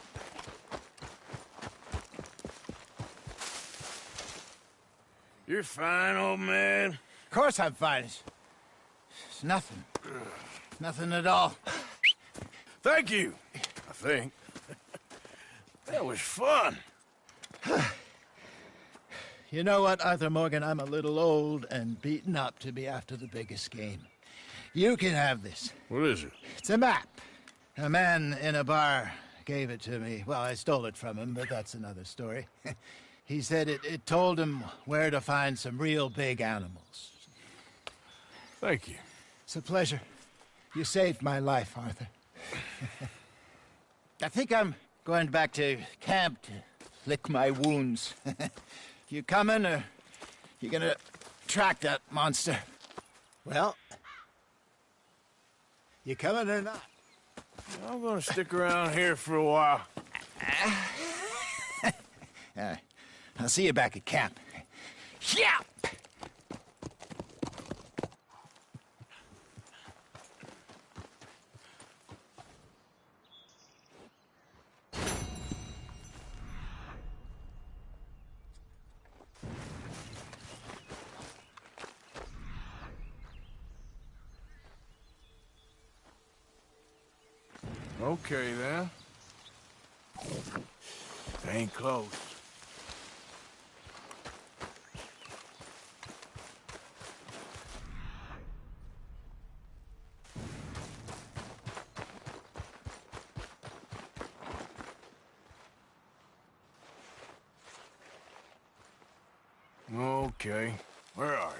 You're fine, old man. Of course I'm fine. It's nothing. Nothing at all. Thank you, I think. That was fun. You know what, Arthur Morgan? I'm a little old and beaten up to be after the biggest game. You can have this. What is it? It's a map. A man in a bar gave it to me. Well, I stole it from him, but that's another story. He said it told him where to find some real big animals. Thank you. It's a pleasure. You saved my life, Arthur. I think I'm going back to camp to lick my wounds. You coming, or you gonna track that monster? Well, you coming or not? I'm gonna stick around here for a while. All right. I'll see you back at camp. Yeah! Okay, then. Ain't close. Okay, where are you?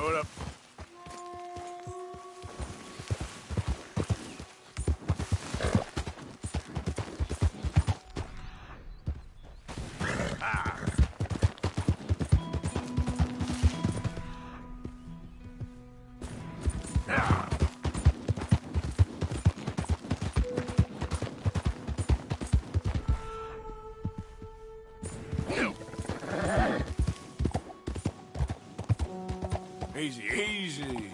Hold up. Easy, easy.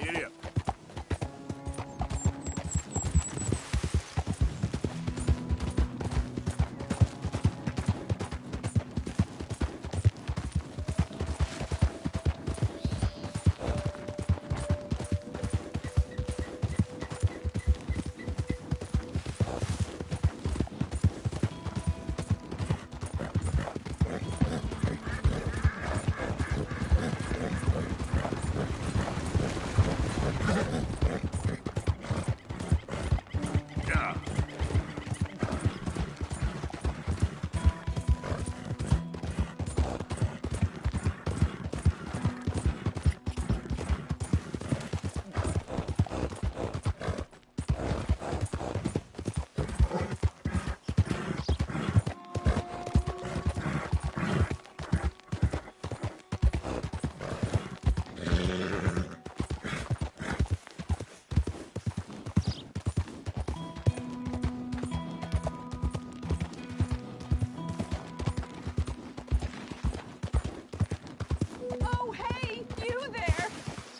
Giddy up. Oh, hey, you there!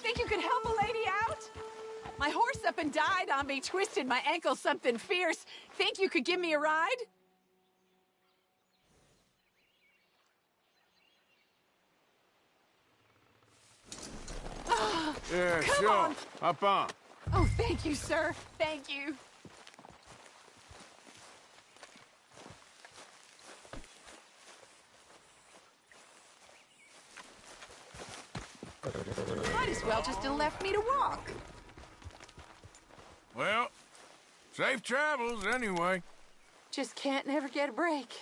Think you could help a lady out? My horse up and died on me, twisted my ankle something fierce. Think you could give me a ride? Yeah, Come sure. on. Hop on. Oh, thank you, sir. Thank you. Might as well just have left me to walk. Well, safe travels anyway. Just can't never get a break.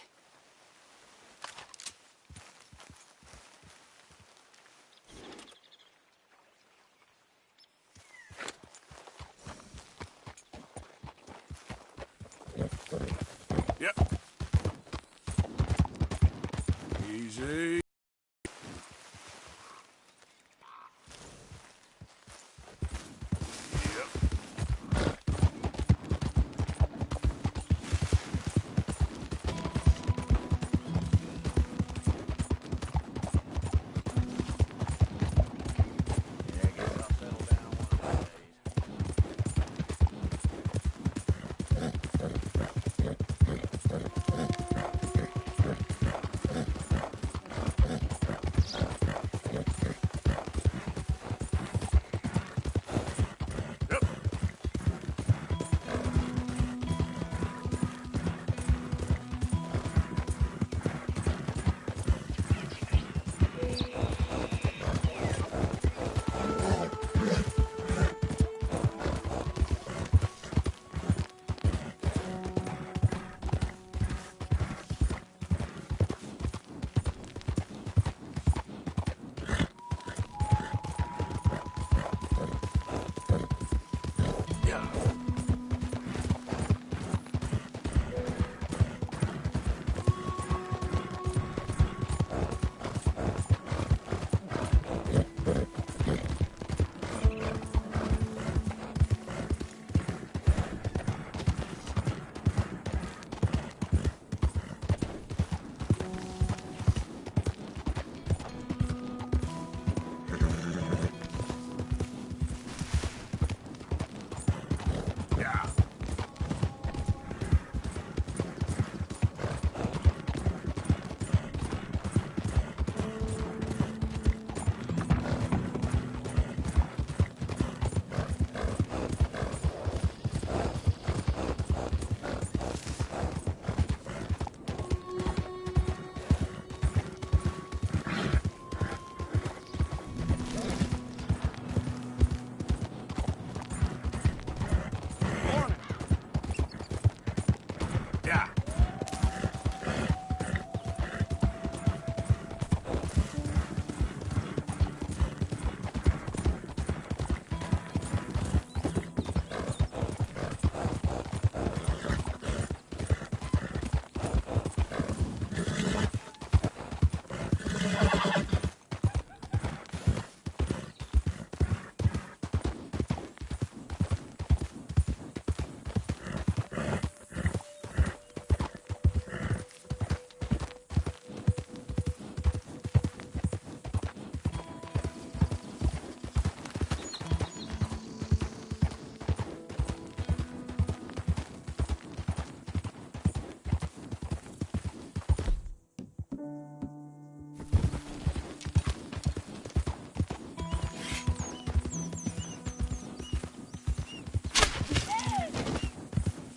Yep. Easy.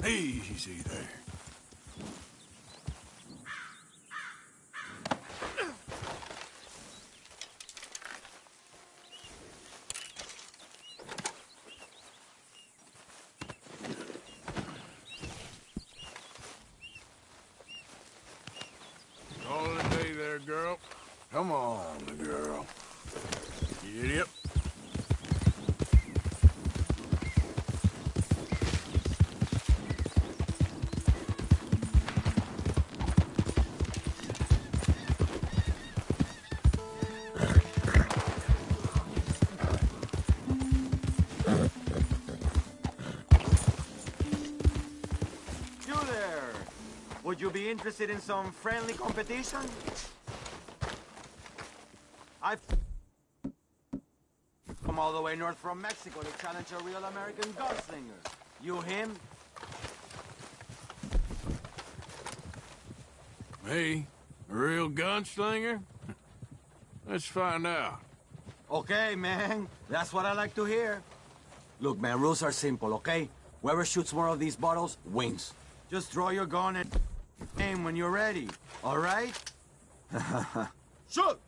Easy there. All in a day there, girl. Come on, girl. Giddy up. You there! Would you be interested in some friendly competition? I've come all the way north from Mexico to challenge a real American gunslinger. You him? Me? A real gunslinger? Let's find out. Okay, man. That's what I like to hear. Look, man, rules are simple, okay? Whoever shoots more of these bottles wins. Just draw your gun and aim when you're ready, all right? Shoot!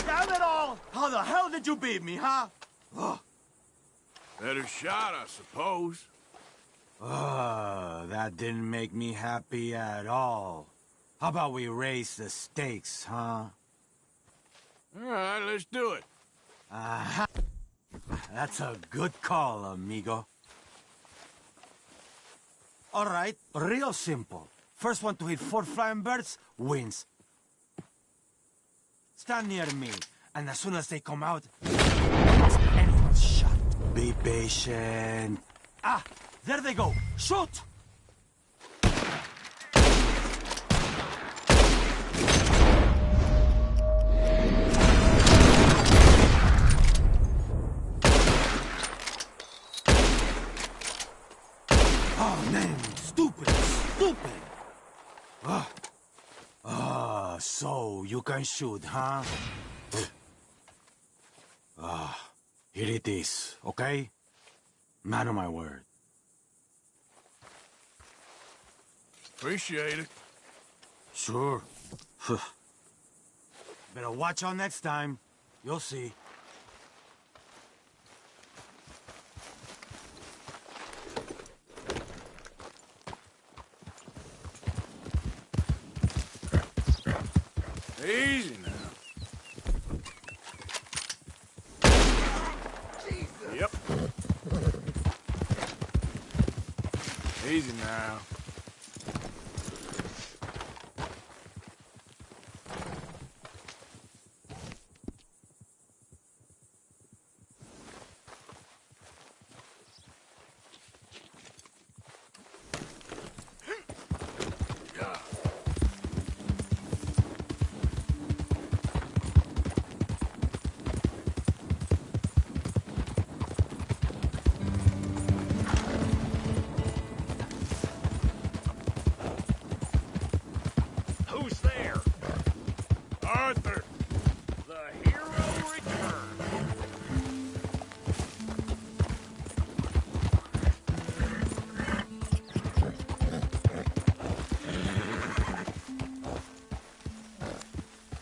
Damn it all! How the hell did you beat me, huh? Ugh. Better shot, I suppose. That didn't make me happy at all. How about we raise the stakes, huh? All right, let's do it. Uh-huh. That's a good call, amigo. All right, real simple. First one to hit 4 flying birds wins. Stand near me, and as soon as they come out, everyone's shot. Be patient. Ah, there they go. Shoot! Oh, man, stupid. So you can shoot, huh? Here it is, okay? Man of my word. Appreciate it. Sure. Better watch out next time. You'll see. Easy now. Yep. Easy now. Who's there? Arthur! The hero returns.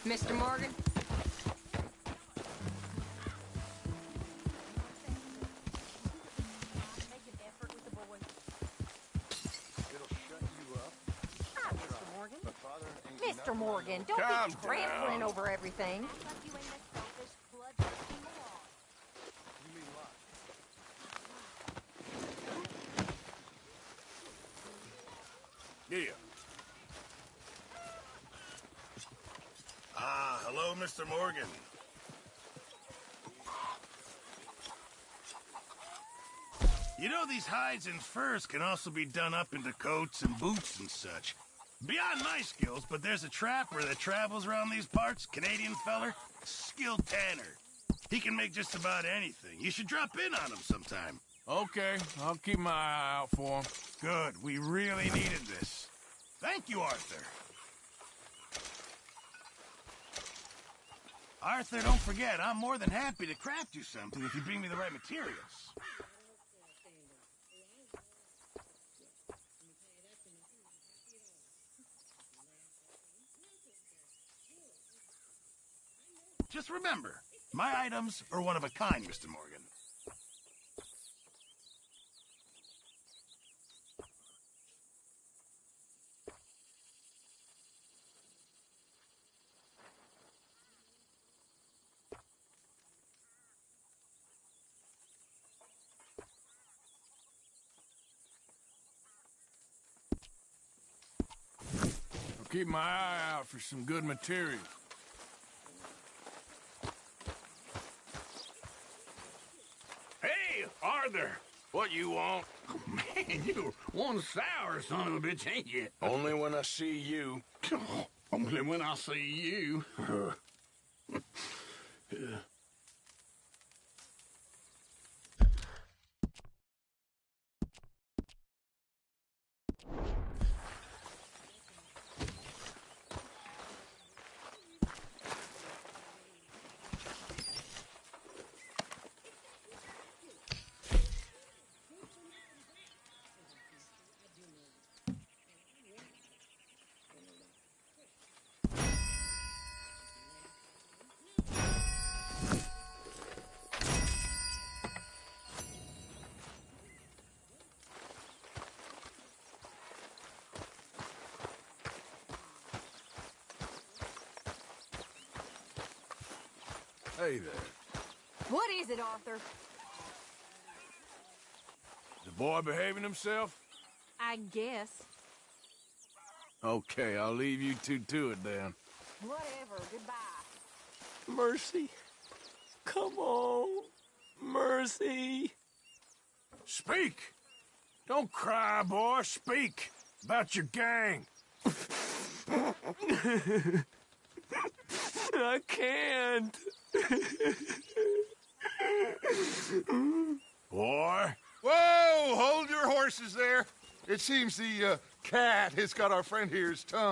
Mr. Morgan? Mr. Morgan, don't Calm be trampling down. over everything. Yeah. Ah, hello, Mr. Morgan. You know, these hides and furs can also be done up into coats and boots and such. Beyond my skills, but there's a trapper that travels around these parts, Canadian feller, skilled tanner. He can make just about anything. You should drop in on him sometime. Okay, I'll keep my eye out for him. Good, we really needed this. Thank you, Arthur. Arthur, don't forget, I'm more than happy to craft you something if you bring me the right materials. Just remember, my items are one of a kind, Mr. Morgan. I'll keep my eye out for some good material. Hey, Arthur! What you want? Oh, man, you're one sour son of a bitch, ain't you? Only when I see you. Only when I see you. Hey there. What is it, Arthur? The boy behaving himself? I guess. Okay, I'll leave you two to it then. Whatever. Goodbye. Mercy. Come on. Mercy. Speak! Don't cry, boy. Speak about your gang. I can't. Boy. Whoa! Hold your horses there. It seems the cat has got our friend here's tongue.